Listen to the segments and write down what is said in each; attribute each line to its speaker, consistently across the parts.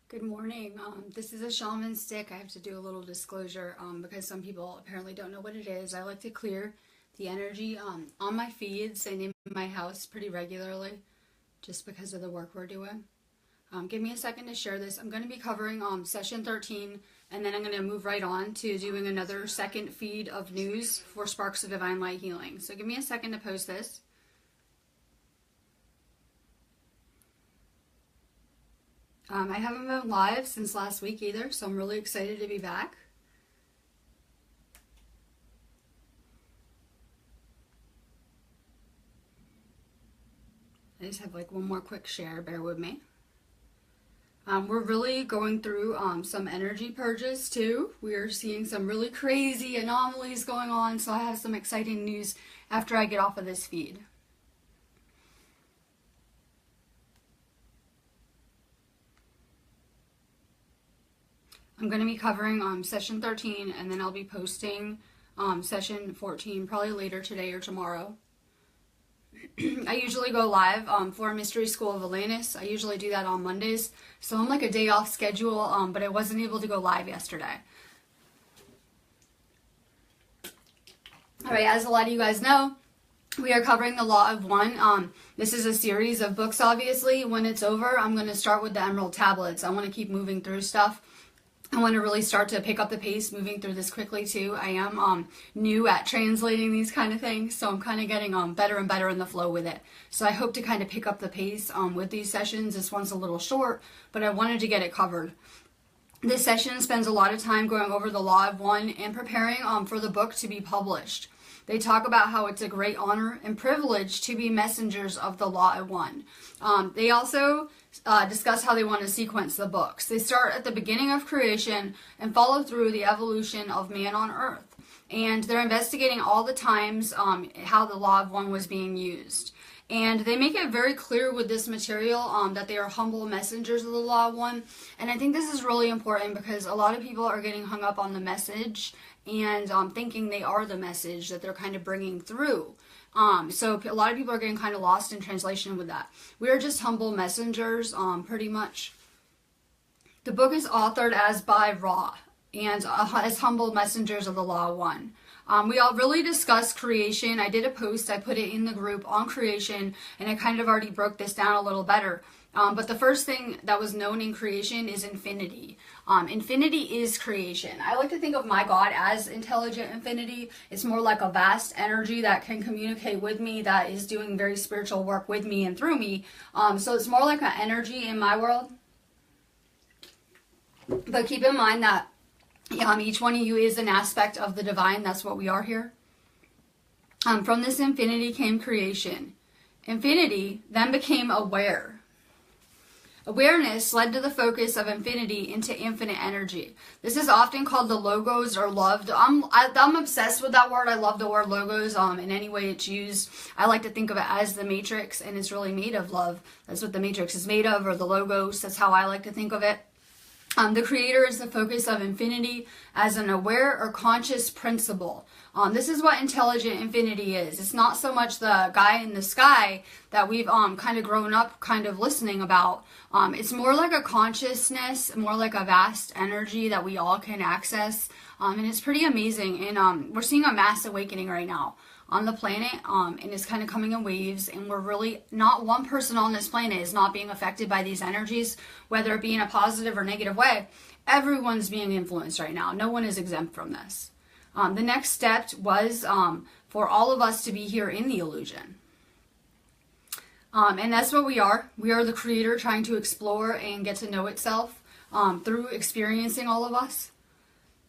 Speaker 1: Good morning. This is a shaman stick. I have to do a little disclosure because some people apparently don't know what it is. I like to clear the energy on my feeds and in my house pretty regularly just because of the work we're doing. Give me a second to share this. I'm going to be covering session 13 and then I'm going to move right on to doing another second feed of news for Sparks of Divine Light Healing. So give me a second to post this. I haven't been live since last week either, so I'm really excited to be back. I just have like one more quick share, bear with me. We're really going through some energy purges too. We are seeing some really crazy anomalies going on, so I have some exciting news after I get off of this feed. I'm going to be covering session 13 and then I'll be posting session 14 probably later today or tomorrow. I usually go live for Mystery School of Atlantis. I usually do that on Mondays. So I'm like a day off schedule, but I wasn't able to go live yesterday. Alright, as a lot of you guys know, we are covering the Law of One. This is a series of books, obviously. When it's over, I'm going to start with the Emerald Tablets. I want to keep moving through stuff. I want to really start to pick up the pace moving through this quickly too. I am new at translating these kind of things, so I'm kind of getting better and better in the flow with it. So I hope to kind of pick up the pace with these sessions. This one's a little short, but I wanted to get it covered. This session spends a lot of time going over the Law of One and preparing for the book to be published. They talk about how it's a great honor and privilege to be messengers of the Law of One. They also discuss how they want to sequence the books. They start at the beginning of creation and follow through the evolution of man on Earth. And they're investigating all the times how the Law of One was being used. And they make it very clear with this material that they are humble messengers of the Law of One. And I think this is really important because a lot of people are getting hung up on the message and thinking they are the message that they're kind of bringing through. So a lot of people are getting kind of lost in translation with that. We are just humble messengers, pretty much. The book is authored as by Ra and as humble messengers of the Law of One. We all really discussed creation. I did a post, I put it in the group on creation, and I kind of already broke this down a little better. But the first thing that was known in creation is infinity. Infinity is creation. I like to think of my God as intelligent infinity. It's more like a vast energy that can communicate with me, that is doing very spiritual work with me and through me. So it's more like an energy in my world. But keep in mind that each one of you is an aspect of the divine. That's what we are here. From this infinity came creation. Infinity then became aware. Awareness led to the focus of infinity into infinite energy. This is often called the logos or loved. I'm obsessed with that word. I love the word logos in any way it's used. I like to think of it as the matrix, and it's really made of love. That's what the matrix is made of, or the logos. That's how I like to think of it. The creator is the focus of infinity as an aware or conscious principle. This is what intelligent infinity is. It's not so much the guy in the sky that we've kind of grown up kind of listening about. It's more like a consciousness, more like a vast energy that we all can access. And it's pretty amazing. And we're seeing a mass awakening right now on the planet, and it's kind of coming in waves, and we're really, not one person on this planet is not being affected by these energies, whether it be in a positive or negative way. Everyone's being influenced right now. No one is exempt from this. The next step was for all of us to be here in the illusion. And that's what we are. We are the creator trying to explore and get to know itself through experiencing all of us.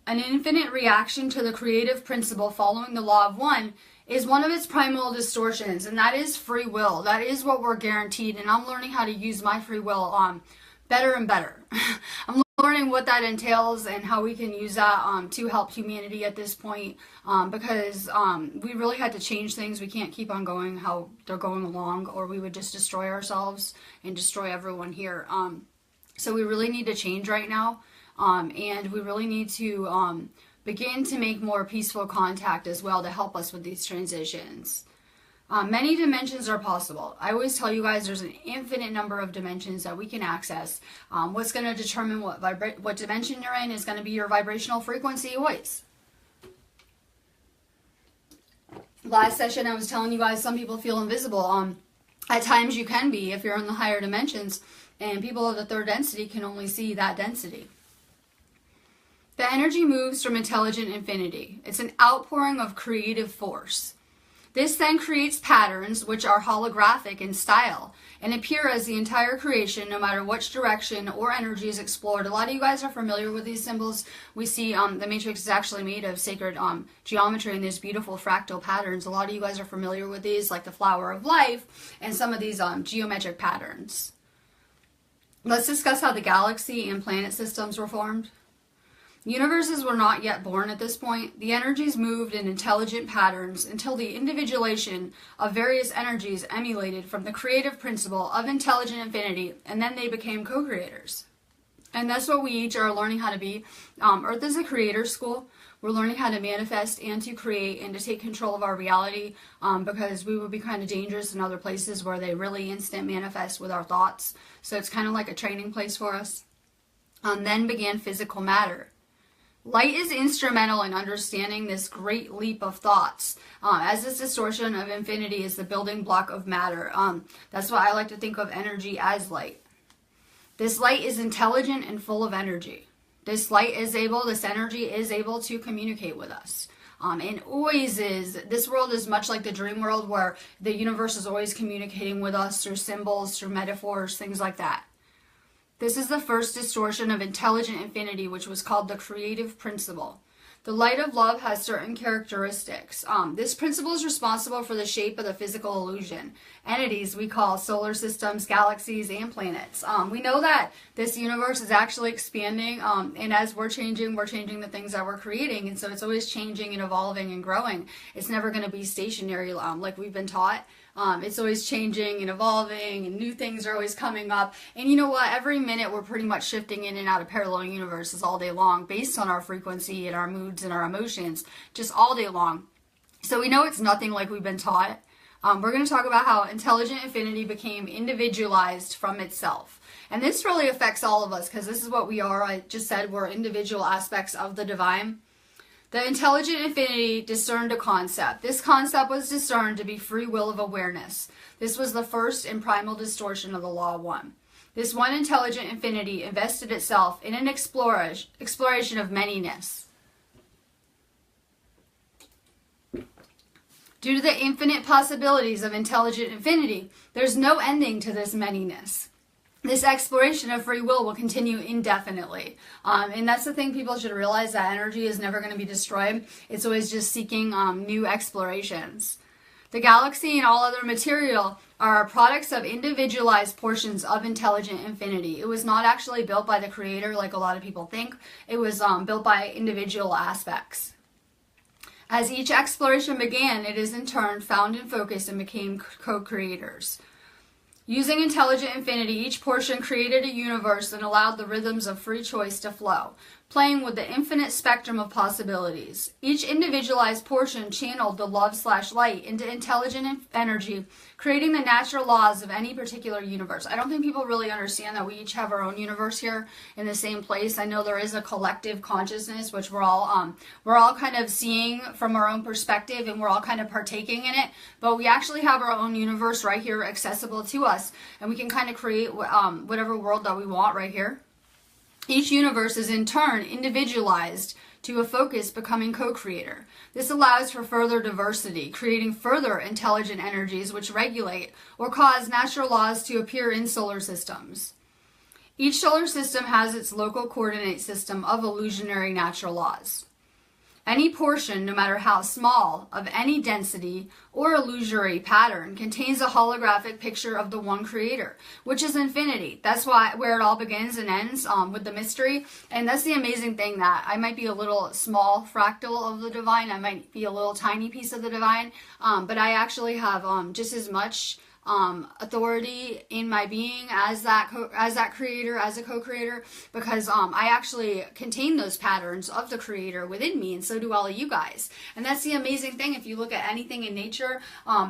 Speaker 1: An infinite reaction to the creative principle following the Law of One is one of its primal distortions, and that is free will. That is what we're guaranteed, and I'm learning how to use my free will better and better. I'm learning what that entails and how we can use that to help humanity at this point, because we really had to change things. We can't keep on going how they're going along, or we would just destroy ourselves and destroy everyone here. So we really need to change right now, and we really need to begin to make more peaceful contact as well to help us with these transitions. Many dimensions are possible. I always tell you guys there's an infinite number of dimensions that we can access. What's going to determine what dimension you're in is going to be your vibrational frequency always. Last session I was telling you guys some people feel invisible. At times you can be if you're in the higher dimensions, and people of the third density can only see that density. The energy moves from intelligent infinity. It's an outpouring of creative force. This then creates patterns which are holographic in style and appear as the entire creation no matter which direction or energy is explored. A lot of you guys are familiar with these symbols. We see the matrix is actually made of sacred geometry and these beautiful fractal patterns. A lot of you guys are familiar with these, like the flower of life and some of these geometric patterns. Let's discuss how the galaxy and planet systems were formed. Universes were not yet born at this point. The energies moved in intelligent patterns until the individuation of various energies emulated from the creative principle of intelligent infinity, and then they became co-creators. And that's what we each are learning how to be. Earth is a creator school. We're learning how to manifest and to create and to take control of our reality, because we would be kind of dangerous in other places where they really instant manifest with our thoughts. So it's kind of like a training place for us. Then began physical matter. Light is instrumental in understanding this great leap of thoughts, as this distortion of infinity is the building block of matter. That's why I like to think of energy as light. This light is intelligent and full of energy. This energy is able to communicate with us. And always is. This world is much like the dream world, where the universe is always communicating with us through symbols, through metaphors, things like that. This is the first distortion of intelligent infinity, which was called the creative principle. The light of love has certain characteristics. This principle is responsible for the shape of the physical illusion. Entities we call solar systems, galaxies, and planets. We know that this universe is actually expanding, and as we're changing the things that we're creating, and so it's always changing and evolving and growing. It's never going to be stationary like we've been taught. It's always changing and evolving, and new things are always coming up. And you know what? Every minute we're pretty much shifting in and out of parallel universes all day long based on our frequency and our moods and our emotions, just all day long. So we know it's nothing like we've been taught. We're going to talk about how intelligent infinity became individualized from itself. And this really affects all of us, because this is what we are. I just said we're individual aspects of the divine. The intelligent infinity discerned a concept. This concept was discerned to be free will of awareness. This was the first and primal distortion of the law of one. This one intelligent infinity invested itself in an exploration of manyness. Due to the infinite possibilities of intelligent infinity, there's no ending to this manyness. This exploration of free will continue indefinitely. And that's the thing people should realize, that energy is never going to be destroyed. It's always just seeking new explorations. The galaxy and all other material are products of individualized portions of intelligent infinity. It was not actually built by the creator like a lot of people think. It was built by individual aspects. As each exploration began, it is in turn found in focus and became co-creators. Using intelligent infinity, each portion created a universe and allowed the rhythms of free choice to flow, playing with the infinite spectrum of possibilities. Each individualized portion channeled the love/light into intelligent energy, creating the natural laws of any particular universe. I don't think people really understand that we each have our own universe here in the same place. I know there is a collective consciousness, which we're all kind of seeing from our own perspective, and we're all kind of partaking in it. But we actually have our own universe right here accessible to us, and we can kind of create whatever world that we want right here. Each universe is in turn individualized to a focus, becoming co-creator. This allows for further diversity, creating further intelligent energies which regulate or cause natural laws to appear in solar systems. Each solar system has its local coordinate system of illusionary natural laws. Any portion, no matter how small, of any density or illusory pattern contains a holographic picture of the one creator, which is infinity. That's where it all begins and ends, with the mystery. And that's the amazing thing, that I might be a little small fractal of the divine. I might be a little tiny piece of the divine, but I actually have just as much authority in my being as that creator, as a co-creator, because I actually contain those patterns of the creator within me, and so do all of you guys. And that's the amazing thing. If you look at anything in nature,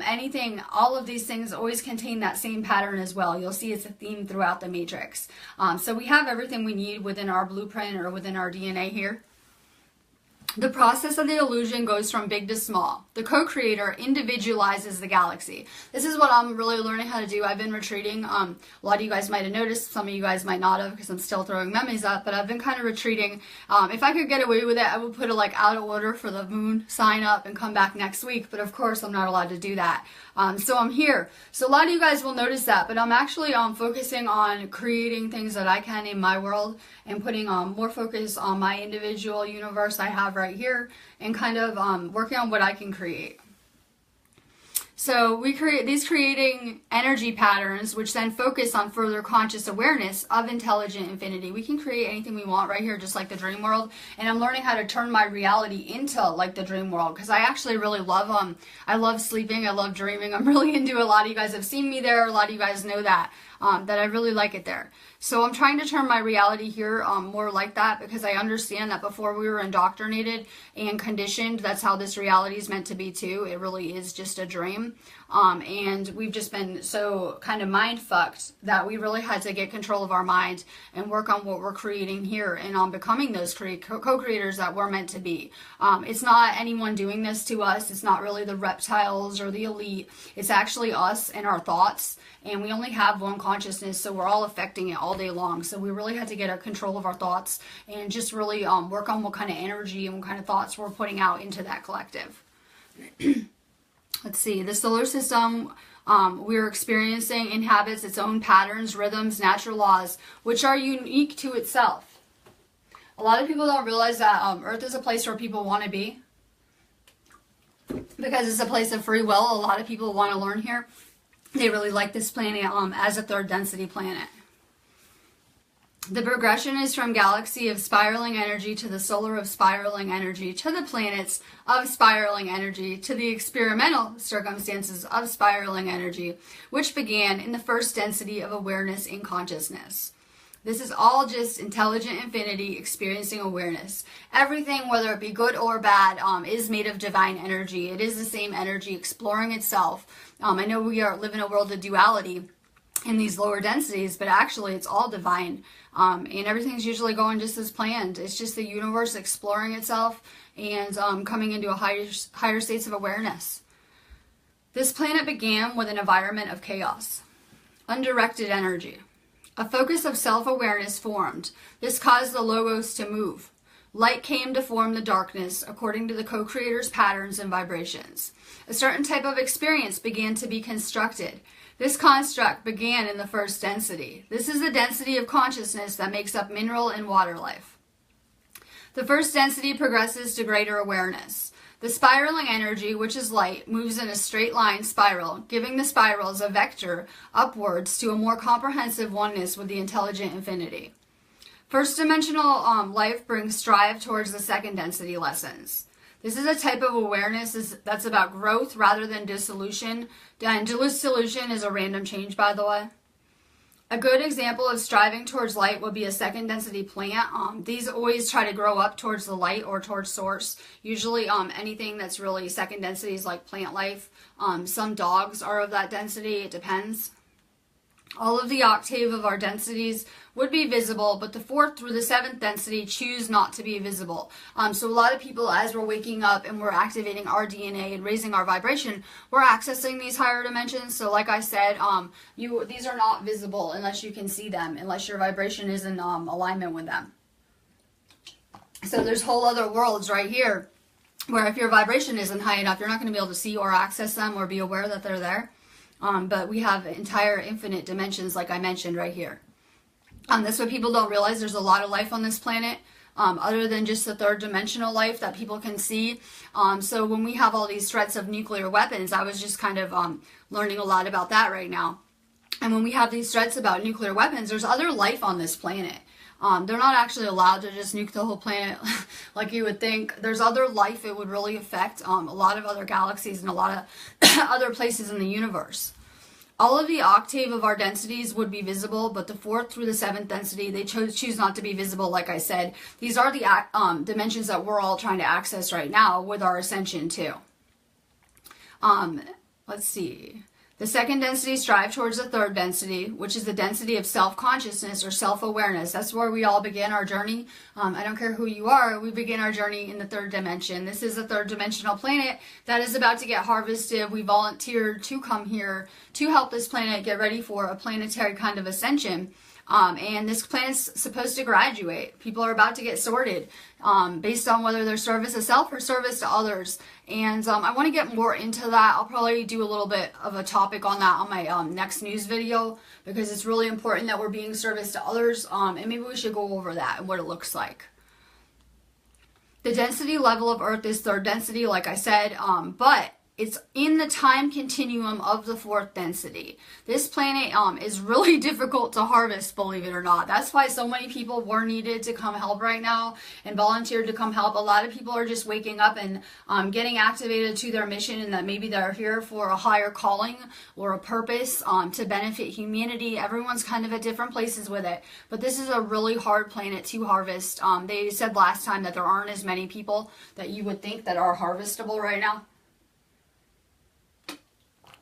Speaker 1: anything, all of these things always contain that same pattern as well. You'll see it's a theme throughout the matrix. So we have everything we need within our blueprint or within our DNA here. The process of the illusion goes from big to small. The co-creator individualizes the galaxy. This is what I'm really learning how to do. I've been retreating. A lot of you guys might have noticed. Some of you guys might not have, because I'm still throwing memories up. But I've been kind of retreating. If I could get away with it, I would put a out of order for the moon sign up and come back next week. But of course, I'm not allowed to do that. So I'm here. So a lot of you guys will notice that. But I'm actually focusing on creating things that I can in my world, and putting more focus on my individual universe I have right here, and kind of working on what I can create. So we create these creating energy patterns, which then focus on further conscious awareness of intelligent infinity. We can create anything we want right here, just like the dream world. And I'm learning how to turn my reality into like the dream world, because I actually really love I love sleeping, I love dreaming. I'm really into it. A lot of you guys have seen me there. A lot of you guys know that I really like it there. So I'm trying to turn my reality here more like that, because I understand that before we were indoctrinated and conditioned, that's how this reality is meant to be too. It really is just a dream. And we've just been so kind of mind fucked that we really had to get control of our mind and work on what we're creating here, and on becoming those co-creators that we're meant to be. It's not anyone doing this to us. It's not really the reptiles or the elite. It's actually us and our thoughts. And we only have one consciousness, so we're all affecting it all day long. So we really had to get a control of our thoughts, and just really work on what kind of energy and what kind of thoughts we're putting out into that collective. Let's see, the solar system we're experiencing inhabits its own patterns, rhythms, natural laws, which are unique to itself. A lot of people don't realize that Earth is a place where people want to be, because it's a place of free will. A lot of people want to learn here. They really like this planet as a third density planet. The progression is from galaxy of spiraling energy to the solar of spiraling energy to the planets of spiraling energy to the experimental circumstances of spiraling energy, which began in the first density of awareness in consciousness. This is all just intelligent infinity experiencing awareness. Everything, whether it be good or bad, is made of divine energy. It is the same energy exploring itself. I know we live in a world of duality in these lower densities, but actually it's all divine. And everything's usually going just as planned. It's just the universe exploring itself and coming into a higher states of awareness. This planet began with an environment of chaos, undirected energy. A focus of self-awareness formed. This caused the logos to move. Light came to form the darkness according to the co-creator's patterns and vibrations. A certain type of experience began to be constructed. This construct began in the first density. This is the density of consciousness that makes up mineral and water life. The first density progresses to greater awareness. The spiraling energy, which is light, moves in a straight line spiral, giving the spirals a vector upwards to a more comprehensive oneness with the intelligent infinity. First dimensional life brings strive towards the second density lessons. This is a type of awareness that's about growth rather than dissolution. And dissolution is a random change, by the way. A good example of striving towards light would be a second density plant. These always try to grow up towards the light or towards source. Usually anything that's really second density is like plant life. Some dogs are of that density. It depends. All of the octave of our densities would be visible, but the 4th through the 7th density choose not to be visible. So a lot of people, as we're waking up and we're activating our DNA and raising our vibration, we're accessing these higher dimensions. So like I said, these are not visible unless you can see them, unless your vibration is in alignment with them. So there's whole other worlds right here where if your vibration isn't high enough, you're not going to be able to see or access them or be aware that they're there. But we have entire infinite dimensions, like I mentioned right here. That's what people don't realize. There's a lot of life on this planet, other than just the third dimensional life that people can see. So when we have all these threats of nuclear weapons, I was just kind of learning a lot about that right now. And when we have these threats about nuclear weapons, there's other life on this planet. They're not actually allowed to just nuke the whole planet like you would think. There's other life it would really affect, a lot of other galaxies and a lot of other places in the universe. All of the octave of our densities would be visible, but the 4th through the 7th density, they choose not to be visible, like I said. These are the dimensions that we're all trying to access right now with our ascension too. Let's see. The 2nd density strive towards the 3rd density, which is the density of self-consciousness or self-awareness. That's where we all begin our journey. I don't care who you are, we begin our journey in the 3rd dimension. This is a 3rd dimensional planet that is about to get harvested. We volunteered to come here to help this planet get ready for a planetary kind of ascension. And this planet's supposed to graduate. People are about to get sorted based on whether their service to self or service to others. And I want to get more into that. I'll probably do a little bit of a topic on that on my next news video, because it's really important that we're being service to others. And maybe we should go over that and what it looks like. The density level of Earth is 3rd density, like I said, but it's in the time continuum of the 4th density. This planet is really difficult to harvest, believe it or not. That's why so many people were needed to come help right now and volunteered to come help. A lot of people are just waking up and getting activated to their mission, and that maybe they're here for a higher calling or a purpose to benefit humanity. Everyone's kind of at different places with it. But this is a really hard planet to harvest. They said last time that there aren't as many people that you would think that are harvestable right now.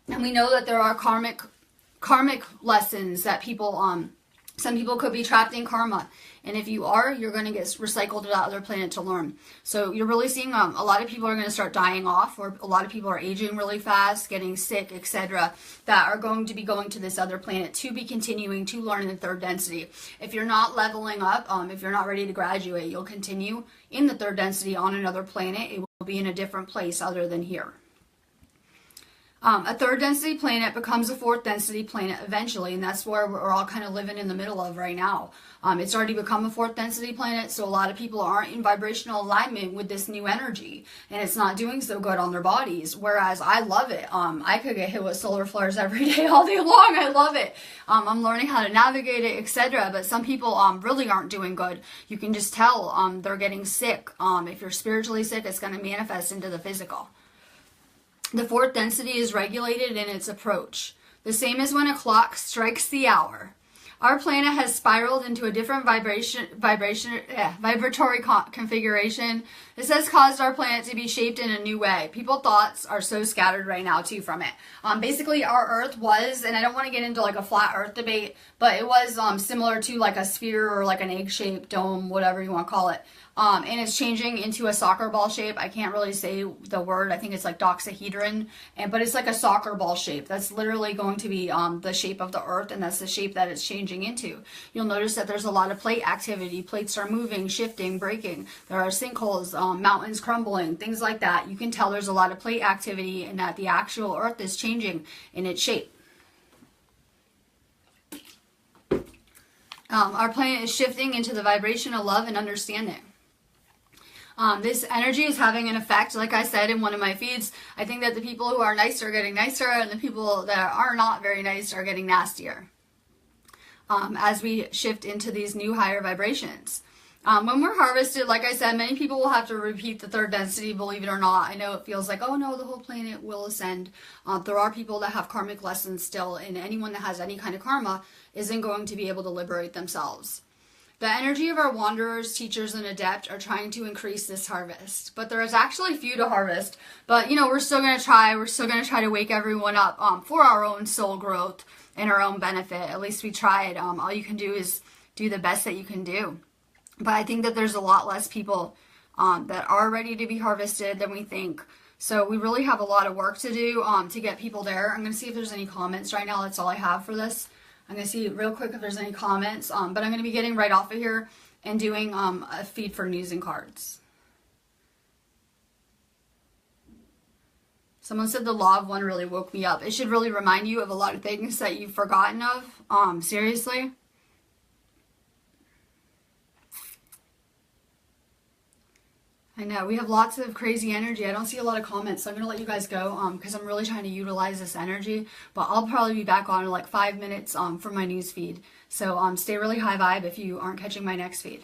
Speaker 1: And we know that there are karmic lessons that people, some people could be trapped in karma. And if you are, you're going to get recycled to that other planet to learn. So you're really seeing a lot of people are going to start dying off, or a lot of people are aging really fast, getting sick, etc. that are going to be going to this other planet to be continuing to learn in the 3rd density. If you're not leveling up, if you're not ready to graduate, you'll continue in the 3rd density on another planet. It will be in a different place other than here. A 3rd density planet becomes a 4th density planet eventually, and that's where we're all kind of living in the middle of right now. It's already become a 4th density planet, so a lot of people aren't in vibrational alignment with this new energy, and it's not doing so good on their bodies, whereas I love it. I could get hit with solar flares every day, all day long. I love it. I'm learning how to navigate it, etc., but some people really aren't doing good. You can just tell they're getting sick. If you're spiritually sick, it's going to manifest into the physical. The 4th density is regulated in its approach, the same as when a clock strikes the hour. Our planet has spiraled into a different vibratory configuration. This has caused our planet to be shaped in a new way. People's thoughts are so scattered right now too from it. Basically, our Earth was, and I don't want to get into like a flat Earth debate, but it was similar to like a sphere or like an egg-shaped dome, whatever you want to call it. And it's changing into a soccer ball shape. I can't really say the word. I think it's like doxahedron, but it's like a soccer ball shape. That's literally going to be the shape of the Earth, and that's the shape that it's changing into. You'll notice that there's a lot of plate activity. Plates are moving, shifting, breaking. There are sinkholes, mountains crumbling, things like that. You can tell there's a lot of plate activity, and that the actual Earth is changing in its shape. Our planet is shifting into the vibration of love and understanding. This energy is having an effect, like I said in one of my feeds. I think that the people who are nice are getting nicer, and the people that are not very nice are getting nastier as we shift into these new higher vibrations. When we're harvested, like I said, many people will have to repeat the 3rd density, believe it or not. I know it feels like, oh no, the whole planet will ascend. There are people that have karmic lessons still, and anyone that has any kind of karma isn't going to be able to liberate themselves. The energy of our wanderers, teachers, and adept are trying to increase this harvest. But there is actually few to harvest. But, you know, we're still going to try. We're still going to try to wake everyone up for our own soul growth and our own benefit. At least we tried. All you can do is do the best that you can do. But I think that there's a lot less people that are ready to be harvested than we think. So we really have a lot of work to do to get people there. I'm going to see if there's any comments right now. That's all I have for this. I'm going to see real quick if there's any comments, but I'm going to be getting right off of here and doing a feed for news and cards. Someone said the law of one really woke me up. It should really remind you of a lot of things that you've forgotten of. Seriously. I know, we have lots of crazy energy. I don't see a lot of comments, so I'm going to let you guys go because I'm really trying to utilize this energy. But I'll probably be back on in like 5 minutes for my news feed. So stay really high vibe if you aren't catching my next feed.